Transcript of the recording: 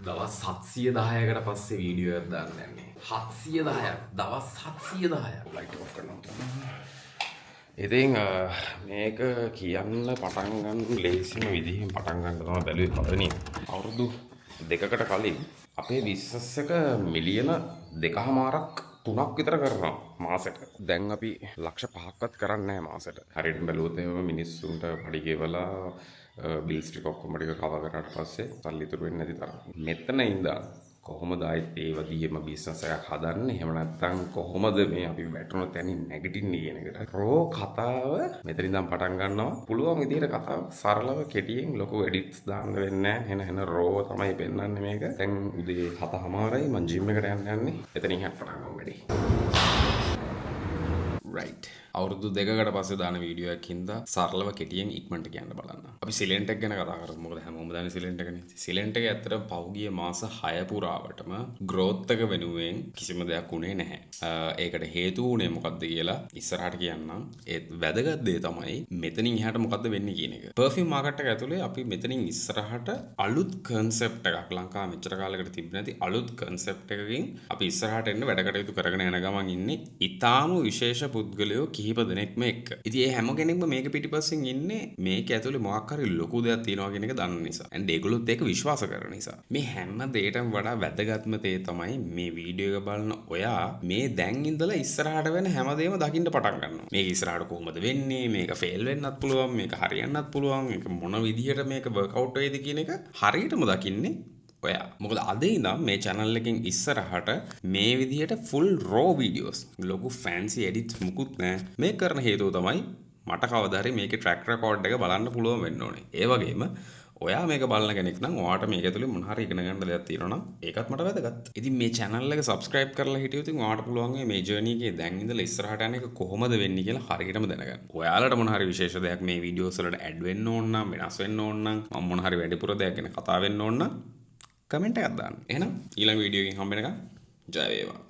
දවස් 710කට පස්සේ වීඩියෝ එකක් දාන්න යන්නේ. 710ක්. දවස් 710ක් ලයිට් ඔෆ් කරනවා. ඉතින් මේක කියන්න පටන් ගන්න ලේසිම විදිහෙන් පටන් ගන්න තමයි බැලුවේ පළවෙනි අවුරුදු දෙකකට කලින් අපේ බිස්නස් එක මිලියන 2.5ක් 3ක් විතර කරනවා මාසෙට. දැන් අපි ලක්ෂ 5ක්වත් කරන්නේ නැහැ මාසෙට. හරියට බැලුවොත් එහෙම මිනිස්සුන්ට පඩි ගෙවලා බිල්ස් ටික ඔක්කොම ටික කවර් කරාට පස්සේ සල්ලි ඉතුරු වෙන්නේ නැති තරම්. මෙතන ඉඳන් කොහොමද ආයෙත් ඒ වදියේම බිස්නස් එකක් හදන්නේ? එහෙම නැත්නම් කොහොමද මේ අපි වැටුණු තැනින් නැගිටින්නේ කියන එකට රෝ කතාව මෙතන ඉඳන් පටන් ගන්නවා. පුළුවන් විදිහට කතාව සරලව කෙටියෙන් ලොකු එඩිට්ස් දාන්න වෙන්නේ නැහැ. එන රෝ තමයි පෙන්වන්නේ මේක. දැන් උදේ 7:00යි මම ජිම් එකට යන්නේ. එතනින් හැට පටන් ගමු වැඩි. right. අවුරුදු දෙකකට පස්සේ දාන වීඩියෝ එකක් හින්දා සරලව කෙටියෙන් ඉක්මනට කියන්න බලන්න. අපි සිලෙන්ට් එක ගැන කතා කරමු. මොකද හැමෝම දන්නේ සිලෙන්ට් එකනේ. සිලෙන්ට් එක ඇත්තටම පහුගිය මාස 6 පුරාවටම growth එක වෙනුවෙන් කිසිම දෙයක් උනේ නැහැ. ඒකට හේතුව උනේ මොකද්ද කියලා ඉස්සරහට කියන්නම්. ඒත් වැදගත් දේ තමයි මෙතනින් එහාට මොකද්ද වෙන්නේ කියන එක. perfume market එක ඇතුලේ අපි මෙතනින් ඉස්සරහට අලුත් concept එකක් ලංකාවේ මෙච්චර කාලයකට තිබ්බ නැති අලුත් concept එකකින් අපි ඉස්සරහට එන්න වැඩ කටයුතු කරගෙන යන ගමන් ඉන්නේ. ඊටාම විශේෂ පුද්ගලයෝ කිහිප දෙනෙක්ම එක්ක. ඉතින් ඒ හැම කෙනෙක්ම මේක පිටිපස්සෙන් ඉන්නේ මේක ඇතුලේ මොකක් හරි ලොකු දෙයක් තියෙනවා කියන එක දන්න නිසා. and ඒගොල්ලොත් ඒක විශ්වාස කරන නිසා. මේ හැම දෙයකටම වඩා වැදගත්ම දේ තමයි මේ වීඩියෝ එක බලන ඔයා මේ දැන් ඉඳලා ඉස්සරහට වෙන හැමදේම දකින්න පටන් ගන්නවා. මේක ඉස්සරහට කොහොමද වෙන්නේ? මේක ෆේල් වෙන්නත් පුළුවන්, මේක හරියන්නත් පුළුවන්. මේක මොන විදිහට මේක වර්ක්අවුට් වෙයිද කියන එක හරියටම දකින්නේ ඔයා. මොකද අද ඉඳන් මේ channel එකෙන් ඉස්සරහට මේ විදිහට full raw videos ලොකු fancy edits මුකුත් නැහැ. මේ කරන හේතුව තමයි මට කවදා හරි මේකේ track record එක බලන්න පුළුවන් වෙන්න ඕනේ. ඒ වගේම ඔයා මේක බලන කෙනෙක් නම් ඔයාට මේක ඇතුලේ මොන හරි ඉගෙන ගන්න දෙයක් තියෙනවා නම් ඒකත් මට වැදගත්. ඉතින් මේ channel එක subscribe කරලා හිටියොත් ඔයාට පුළුවන් මේ journey එකේ දැන් ඉඳලා ඉස්සරහට යන එක කොහොමද වෙන්නේ කියලා හරියටම දැනගන්න. ඔයාලට මොන හරි විශේෂ දෙයක් මේ videos වලට add වෙන්න ඕන නම් වෙනස් වෙන්න ඕන නම් මම මොන හරි වැඩිපුර දෙයක් ගැන කතා වෙන්න ඕන නම් කමෙන්ට් එකක් දාන්න. එහෙනම් ඊළඟ වීඩියෝ එකකින් හම්බ වෙනකම් ජය වේවා.